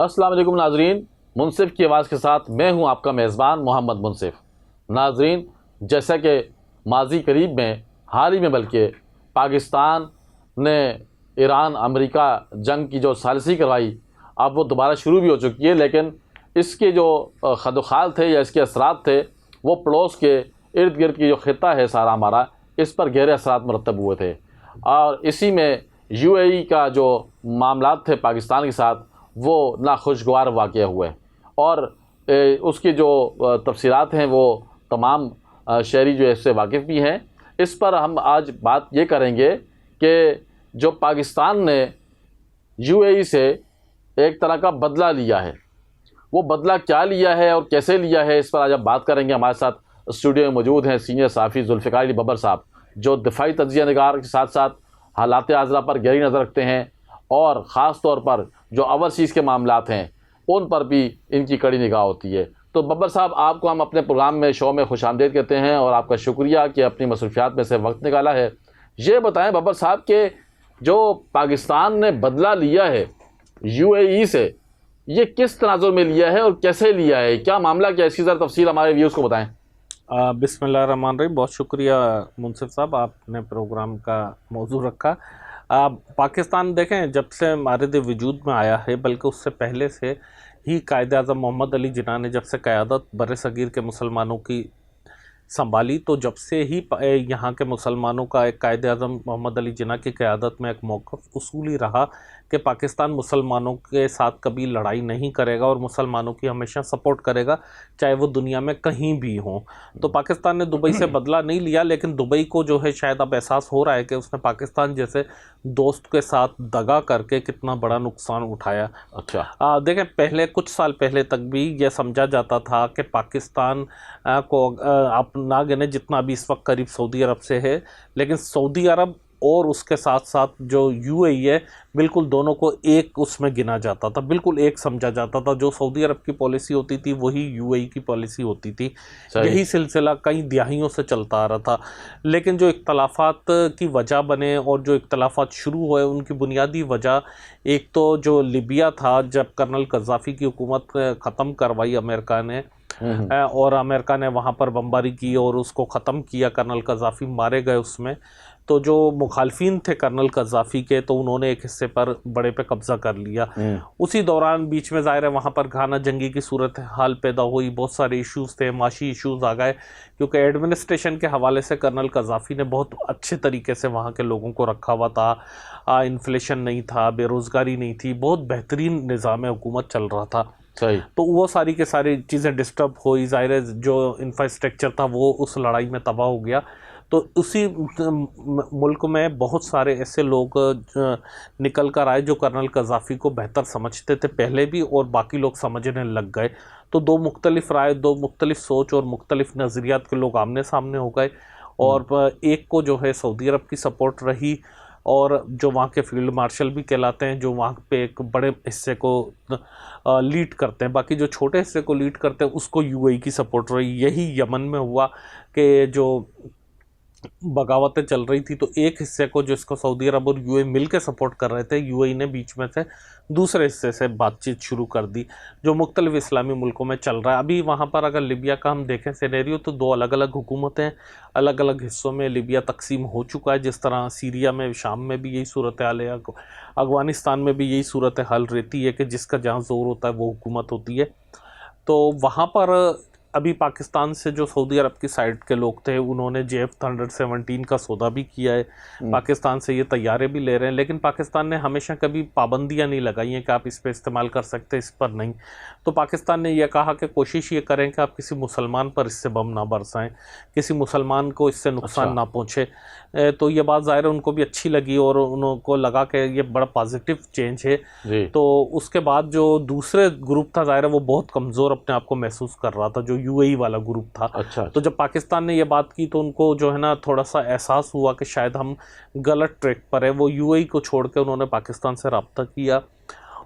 अस्सलाम वालेकुम नाजरीन, मुनसिफ की आवाज़ के साथ मैं हूं आपका मेज़बान मोहम्मद मुनसिफ। नाजरीन, जैसा कि माजी करीब में हाल ही में बल्कि पाकिस्तान ने ईरान अमेरिका जंग की जो सालिसी करवाई, अब वो दोबारा शुरू भी हो चुकी है, लेकिन इसके जो खदोखाल थे या इसके असरात थे वो पड़ोस के इर्द गिर्द की जो खिता है सारा हमारा, इस पर गहरे असरात मरतब हुए थे। और इसी में यूएई का जो मामलात थे पाकिस्तान के साथ, वो नाखुशगवार वाक़या हुए और उसकी जो तफसीलात हैं वो तमाम शहरी जो है इससे वाकिफ़ भी हैं। इस पर हम आज बात ये करेंगे कि जो पाकिस्तान ने यूएई से एक तरह का बदला लिया है, वो बदला क्या लिया है और कैसे लिया है, इस पर आज हम बात करेंगे। हमारे साथ स्टूडियो में मौजूद हैं सीनियर सहाफ़ी जुल्फ़िकार अली बब्बर साहब, जो दिफाई तज्ज़िया निगार के साथ साथ हालात आज़रा पर गहरी नज़र रखते हैं और ख़ास तौर पर जो ओवरसीज़ के मामलात हैं उन पर भी इनकी कड़ी निगाह होती है। तो बब्बर साहब, आपको हम अपने प्रोग्राम में शो में खुशामदीद कहते हैं और आपका शुक्रिया कि अपनी मसरूफियात में से वक्त निकाला है। ये बताएं बब्बर साहब कि जो पाकिस्तान ने बदला लिया है यूएई से, ये किस तनाजुर में लिया है और कैसे लिया है, क्या मामला क्या है, इसकी ज़रा तफसील हमारे व्यूज़ को बताएं। बिस्मिल्लाहिर्रहमानिर्रहीम। बहुत शुक्रिया मुनसिफ साहब, आपने प्रोग्राम का मौजू रखा। पाकिस्तान देखें, जब से मारिद वजूद में आया है, बल्कि उससे पहले से ही कायद आज़म मोहम्मद अली जिन्ना ने जब से क़यादत बर सग़ीर के मुसलमानों की संभाली, तो जब से ही यहाँ के मुसलमानों का एक कायद आज़म मोहम्मद अली जिन्ना की क़यादत में एक मौक़िफ़ उसूली रहा कि पाकिस्तान मुसलमानों के साथ कभी लड़ाई नहीं करेगा और मुसलमानों की हमेशा सपोर्ट करेगा, चाहे वो दुनिया में कहीं भी हों। तो पाकिस्तान ने दुबई से बदला नहीं लिया, लेकिन दुबई को जो है शायद अब एहसास हो रहा है कि उसने पाकिस्तान जैसे दोस्त के साथ दगा करके कितना बड़ा नुकसान उठाया। अच्छा, देखें, पहले कुछ साल पहले तक भी यह समझा जाता था कि पाकिस्तान को आप ना गिने जितना भी इस वक्त करीब सऊदी अरब से है, लेकिन सऊदी अरब और उसके साथ साथ जो यूएई है, बिल्कुल दोनों को एक उसमें गिना जाता था, बिल्कुल एक समझा जाता था। जो सऊदी अरब की पॉलिसी होती थी वही यूएई की पॉलिसी होती थी। यही सिलसिला कई दिहाइयों से चलता आ रहा था। लेकिन जो इख्तलाफात की वजह बने और जो इख्तलाफात शुरू हुए, उनकी बुनियादी वजह एक तो जो लिबिया था, जब कर्नल कज़ाफ़ी की हुकूमत ख़त्म करवाई अमेरिका ने और अमेरिका ने वहाँ पर बमबारी की और उसको ख़त्म किया, कर्नल कज़ाफ़ी मारे गए उसमें। तो जो मुखालफिन थे कर्नल कज़ाफ़ी के, तो उन्होंने एक हिस्से पर बड़े पे कब्ज़ा कर लिया। उसी दौरान बीच में ज़ाहिर है वहाँ पर घाना जंगी की सूरत हाल पैदा हुई, बहुत सारे इश्यूज़ थे, माशी इश्यूज़ आ गए, क्योंकि एडमिनिस्ट्रेशन के हवाले से कर्नल कज़ाफ़ी ने बहुत अच्छे तरीके से वहाँ के लोगों को रखा हुआ था। इन्फ्लेशन नहीं था, बेरोज़गारी नहीं थी, बहुत बेहतरीन निज़ाम हुकूमत चल रहा था। सही। तो वो सारी के सारी चीज़ें डिस्टर्ब हुई, ज़ाहिर है जो इंफ्रास्ट्रक्चर था वो उस लड़ाई में तबाह हो गया। तो उसी मुल्क में बहुत सारे ऐसे लोग निकल कर आए जो कर्नल कज़ाफ़ी को बेहतर समझते थे पहले भी, और बाकी लोग समझने लग गए। तो दो मुख्तलिफ राय, दो मुख्तलिफ सोच और मुख्तलिफ नज़रियात के लोग आमने सामने हो गए, और एक को जो है सऊदी अरब की सपोर्ट रही, और जो वहाँ के फील्ड मार्शल भी कहलाते हैं, जो वहाँ पे एक बड़े हिस्से को लीड करते हैं, बाकी जो छोटे हिस्से को लीड करते हैं उसको यूएई की सपोर्ट रही। यही यमन में हुआ कि जो बगावतें चल रही थी, तो एक हिस्से को जिसको सऊदी अरब और यूएई मिल के सपोर्ट कर रहे थे, यूएई ने बीच में से दूसरे हिस्से से बातचीत शुरू कर दी, जो मुख्तलिफ इस्लामी मुल्कों में चल रहा है। अभी वहाँ पर अगर लिबिया का हम देखें सिनेरियो, तो दो अलग अलग हुकूमतें अलग अलग हिस्सों में लिबिया तकसीम हो चुका है। जिस तरह सीरिया में, शाम में भी यही सूरत हाल है, अफ़गानिस्तान में भी यही सूरत हाल रहती है कि जिसका जहाँ ज़ोर होता है वो हुकूमत होती है। तो वहाँ पर अभी पाकिस्तान से जो सऊदी अरब की साइड के लोग थे, उन्होंने JF-117 का सौदा भी किया है, पाकिस्तान से ये तैयारे भी ले रहे हैं, लेकिन पाकिस्तान ने हमेशा कभी पाबंदियां नहीं लगाई हैं कि आप इस पर इस्तेमाल कर सकते, इस पर नहीं। तो पाकिस्तान ने यह कहा कि कोशिश ये करें कि आप किसी मुसलमान पर इससे बम ना बरसाएं, किसी मुसलमान को इससे नुकसान ना पहुँचे। तो ये बात ज़ाहिर है उनको भी अच्छी लगी और उनको लगा कि ये बड़ा पॉजिटिव चेंज है। तो उसके बाद जो दूसरे ग्रुप था, ज़ाहिर है वो बहुत कमज़ोर अपने आप को महसूस कर रहा था, जो यूएई वाला ग्रुप था। अच्छा। तो जब पाकिस्तान ने ये बात की तो उनको जो है ना थोड़ा सा एहसास हुआ कि शायद हम गलत ट्रैक पर है। वो यूएई को छोड़ के उन्होंने पाकिस्तान से रब्ता किया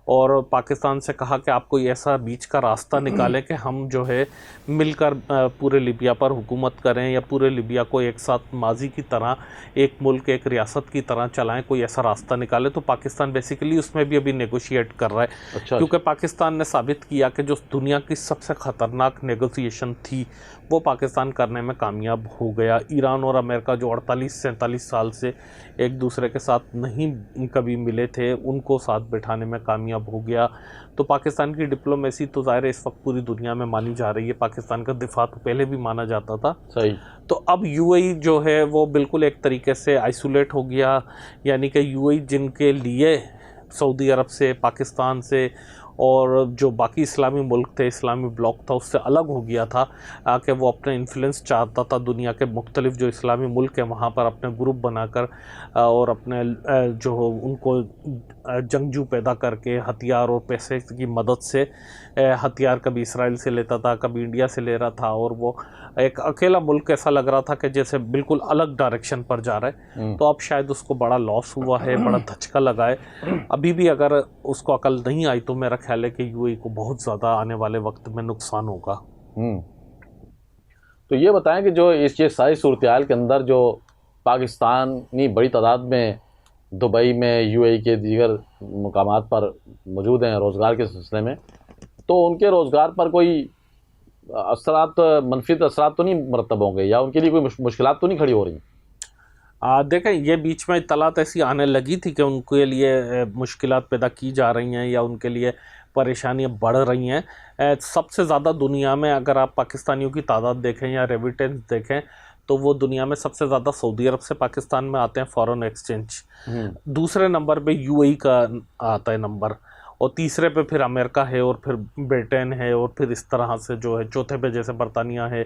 और पाकिस्तान से कहा कि आप कोई ऐसा बीच का रास्ता निकालें कि हम जो है मिलकर पूरे लिबिया पर हुकूमत करें या पूरे लिबिया को एक साथ माजी की तरह एक मुल्क एक रियासत की तरह चलाएं, कोई ऐसा रास्ता निकाले। तो पाकिस्तान बेसिकली उसमें भी अभी नेगोशिएट कर रहा है। अच्छा। क्योंकि पाकिस्तान ने साबित किया कि जो दुनिया की सबसे ख़तरनाक नेगोशिएशन थी वो पाकिस्तान करने में कामयाब हो गया। ईरान और अमेरिका जो 48-47 साल से एक दूसरे के साथ नहीं कभी मिले थे, उनको साथ बिठाने में कामयाब हो गया। तो पाकिस्तान की डिप्लोमेसी तो ज़ाहिर है इस वक्त पूरी दुनिया में मानी जा रही है। पाकिस्तान का दिफा तो पहले भी माना जाता था। सही। तो अब यूएई जो है वो बिल्कुल एक तरीके से आइसोलेट हो गया, यानी कि यूएई जिनके लिए सऊदी अरब से, पाकिस्तान से और जो बाकी इस्लामी मुल्क थे, इस्लामी ब्लॉक था, उससे अलग हो गया था कि वो अपने इन्फ्लुएंस चाहता था दुनिया के मुख्तलिफ जो इस्लामी मुल्क हैं वहाँ पर अपने ग्रुप बनाकर और अपने जो उनको जंगजू पैदा करके हथियार और पैसे की मदद से हथियार कभी इसराइल से लेता था, कभी इंडिया से ले रहा था, और वो एक अकेला मुल्क ऐसा लग रहा था कि जैसे बिल्कुल अलग डायरेक्शन पर जा रहा है। तो अब शायद उसको बड़ा लॉस हुआ है, बड़ा धचका लगा है। अभी भी अगर उसको अकल नहीं आई तो मेरा ख्याल है कि यूएई को बहुत ज़्यादा आने वाले वक्त में नुकसान होगा। तो ये बताएं कि जो ये सारी सूरत-ए-हाल के अंदर जो पाकिस्तानी बड़ी तादाद में दुबई में, यूएई के दीगर मुकामात पर मौजूद हैं रोज़गार के सिलसिले में, तो उनके रोज़गार पर कोई असरात, मनफी असरात तो नहीं मरतब होंगे, या उनके लिए कोई मुश्किलात तो नहीं खड़ी हो रही? देखें, ये बीच में इत्तलात ऐसी आने लगी थी कि उनके लिए मुश्किलात पैदा की जा रही हैं या उनके लिए परेशानियां बढ़ रही हैं। सबसे ज़्यादा दुनिया में अगर आप पाकिस्तानियों की तादाद देखें या रेमिटेंस देखें तो वो दुनिया में सबसे ज़्यादा सऊदी अरब से पाकिस्तान में आते हैं फॉरेन एक्सचेंज। दूसरे नंबर पे यूएई का आता है नंबर, और तीसरे पे फिर अमेरिका है, और फिर ब्रिटेन है, और फिर इस तरह से जो है चौथे पे जैसे बरतानिया है,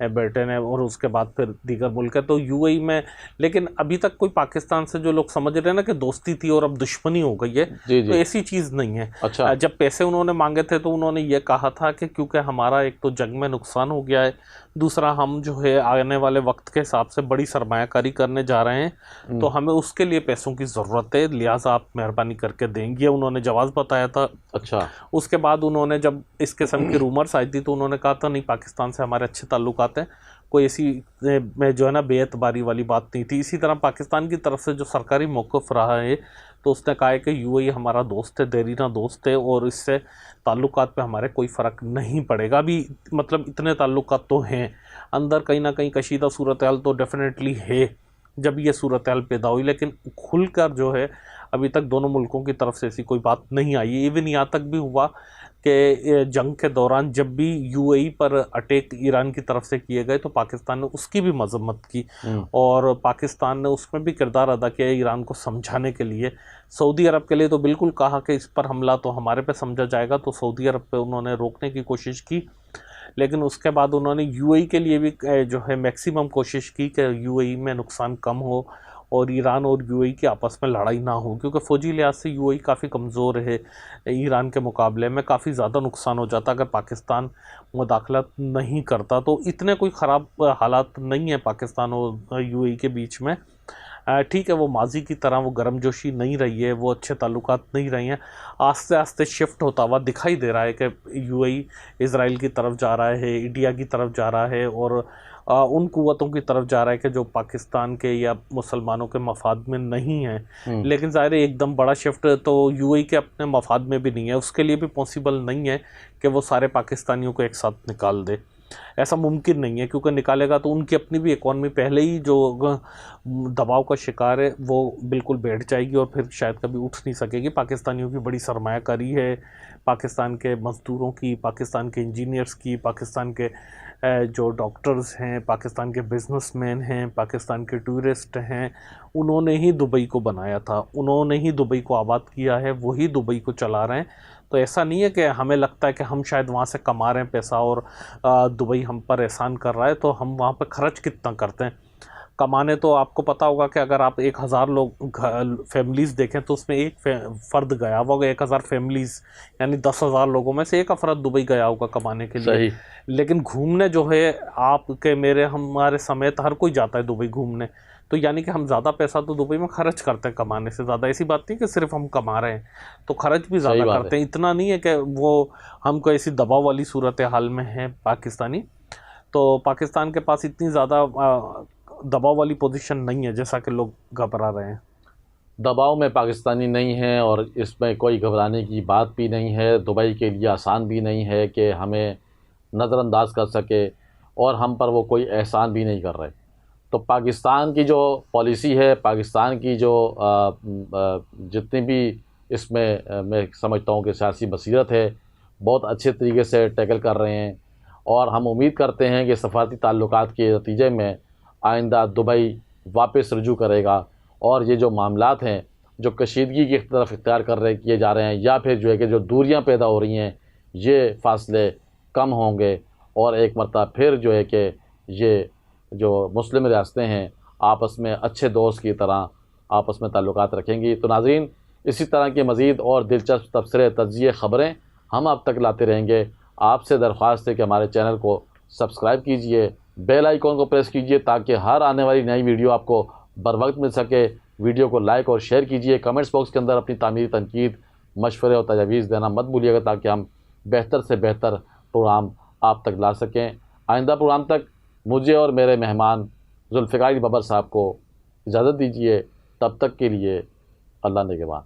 ब्रिटेन है, और उसके बाद फिर दीगर मुल्क है। तो यूएई में लेकिन अभी तक कोई पाकिस्तान से जो लोग समझ रहे हैं ना कि दोस्ती थी और अब दुश्मनी हो गई है, तो ऐसी चीज़ नहीं है। अच्छा। जब पैसे उन्होंने मांगे थे तो उन्होंने ये कहा था कि क्योंकि हमारा एक तो जंग में नुकसान हो गया है, दूसरा हम जो है आने वाले वक्त के हिसाब से बड़ी सरमायाकारी करने जा रहे हैं, तो हमें उसके लिए पैसों की ज़रूरत है, लिहाजा आप मेहरबानी करके देंगे, उन्होंने जवाब बताया था। अच्छा। उसके बाद उन्होंने जब इस किस्म की रूमर्स आई थी तो उन्होंने कहा था नहीं, पाकिस्तान से हमारे अच्छे ताल्लुकात हैं, कोई ऐसी में जो है ना बेएतबारी वाली बात नहीं थी। इसी तरह पाकिस्तान की तरफ से जो सरकारी मौक़िफ़ रहा है तो उसने कहा है कि यूएई हमारा दोस्त है, देरीना दोस्त है, और इससे ताल्लुकात पे हमारे कोई फ़र्क नहीं पड़ेगा। अभी मतलब इतने ताल्लुकात तो हैं, अंदर कहीं ना कहीं कशीदा सूरत हाल तो डेफिनेटली है जब ये सूरत हाल पैदा हुई, लेकिन खुलकर जो है अभी तक दोनों मुल्कों की तरफ से ऐसी कोई बात नहीं आई। इवन यहाँ तक भी हुआ कि जंग के दौरान जब भी यूएई पर अटैक ईरान की तरफ से किए गए तो पाकिस्तान ने उसकी भी मजम्मत की, और पाकिस्तान ने उसमें भी किरदार अदा किया ईरान को समझाने के लिए। सऊदी अरब के लिए तो बिल्कुल कहा कि इस पर हमला तो हमारे पे समझा जाएगा, तो सऊदी अरब पे उन्होंने रोकने की कोशिश की, लेकिन उसके बाद उन्होंने यूएई के लिए भी जो है मैक्सिमम कोशिश की कि यूएई में नुकसान कम हो और ईरान और यूएई की आपस में लड़ाई ना हो, क्योंकि फ़ौजी लिहाज से यूएई काफ़ी कमज़ोर है, ईरान के मुकाबले में काफ़ी ज़्यादा नुकसान हो जाता अगर पाकिस्तान मुदाखलत नहीं करता। तो इतने कोई ख़राब हालात नहीं है पाकिस्तान और यूएई के बीच में। ठीक है, वो माजी की तरह वो गर्मजोशी नहीं रही है, वो अच्छे ताल्लुकात नहीं रही हैं, आस्ते आस्ते शिफ्ट होता हुआ दिखाई दे रहा है कि यूएई इज़राइल की तरफ जा रहा है, इंडिया की तरफ जा रहा है, और उन कुव्वतों की तरफ जा रहा है कि जो पाकिस्तान के या मुसलमानों के मफाद में नहीं है। लेकिन ज़ाहिर है एकदम बड़ा शिफ्ट तो यूएई के अपने मफाद में भी नहीं है, उसके लिए भी पॉसिबल नहीं है कि वो सारे पाकिस्तानियों को एक साथ निकाल दे, ऐसा मुमकिन नहीं है, क्योंकि निकालेगा तो उनकी अपनी भी इकॉनमी पहले ही जो दबाव का शिकार है वो बिल्कुल बैठ जाएगी और फिर शायद कभी उठ नहीं सकेगी। पाकिस्तानियों की बड़ी सरमायाकारी है, पाकिस्तान के मज़दूरों की, पाकिस्तान के इंजीनियर्स की, पाकिस्तान के जो डॉक्टर्स हैं, पाकिस्तान के बिजनेसमैन हैं, पाकिस्तान के टूरिस्ट हैं, उन्होंने ही दुबई को बनाया था, उन्होंने ही दुबई को आबाद किया है, वही दुबई को चला रहे हैं। तो ऐसा नहीं है कि हमें लगता है कि हम शायद वहाँ से कमा रहे हैं पैसा और दुबई हम पर एहसान कर रहा है तो हम वहाँ पर खर्च कितना करते हैं। कमाने तो आपको पता होगा कि अगर आप 1000 लोग फैमिलीज़ देखें तो उसमें एक फ़र्द गया होगा, 1000 फैमिलीज़ यानी 10,000 लोगों में से एक अफराद दुबई गया होगा कमाने के लिए। लेकिन घूमने जो है आपके मेरे हमारे समेत हर कोई जाता है दुबई घूमने, तो यानी कि हम ज़्यादा पैसा तो दुबई में खर्च करते हैं कमाने से ज़्यादा। ऐसी बात नहीं कि सिर्फ हम कमा रहे हैं, तो खर्च भी सही ज़्यादा बात करते है। हैं। इतना नहीं है कि वो हमको ऐसी दबाव वाली सूरत हाल में है पाकिस्तानी, तो पाकिस्तान के पास इतनी ज़्यादा दबाव वाली पोजीशन नहीं है जैसा कि लोग घबरा रहे हैं। दबाव में पाकिस्तानी नहीं है और इसमें कोई घबराने की बात भी नहीं है। दुबई के लिए आसान भी नहीं है कि हमें नज़रअंदाज कर सके और हम पर वो कोई एहसान भी नहीं कर रहे। तो पाकिस्तान की जो पॉलिसी है, पाकिस्तान की जो जितनी भी इसमें मैं समझता हूँ कि सियासी बसीरत है, बहुत अच्छे तरीके से टैकल कर रहे हैं और हम उम्मीद करते हैं कि सफ़ारती ताल्लुकात के नतीजे में आइंदा दुबई वापस रुजू करेगा और ये जो मामलात हैं, जो कशीदगी की तरफ इख्तियार किए जा रहे हैं या फिर जो है कि जो दूरियां पैदा हो रही हैं, ये फ़ासले कम होंगे और एक मरतबा फिर जो है कि ये जो मुस्लिम रियासतें हैं आपस में अच्छे दोस्त की तरह आपस में ताल्लुकात रखेंगी। तो नाज़रीन, इसी तरह के मज़ीद और दिलचस्प तबसरे, तज्ज़िये, ख़बरें हम आप तक लाते रहेंगे। आपसे दरख्वास्त है कि हमारे चैनल को सब्सक्राइब कीजिए, बेल आइकॉन को प्रेस कीजिए ताकि हर आने वाली नई वीडियो आपको बर वक्त मिल सके। वीडियो को लाइक और शेयर कीजिए। कमेंट्स बॉक्स के अंदर अपनी तामीरी तनकीद, मशवरे और तजावीज़ देना मत भूलिएगा ताकि हम बेहतर से बेहतर प्रोग्राम आप तक ला सकें। आइंदा प्रोग्राम तक मुझे और मेरे मेहमान जुल्फ़िकार बबर साहब को इजाज़त दीजिए। तब तक के लिए अल्लाह निगहबान।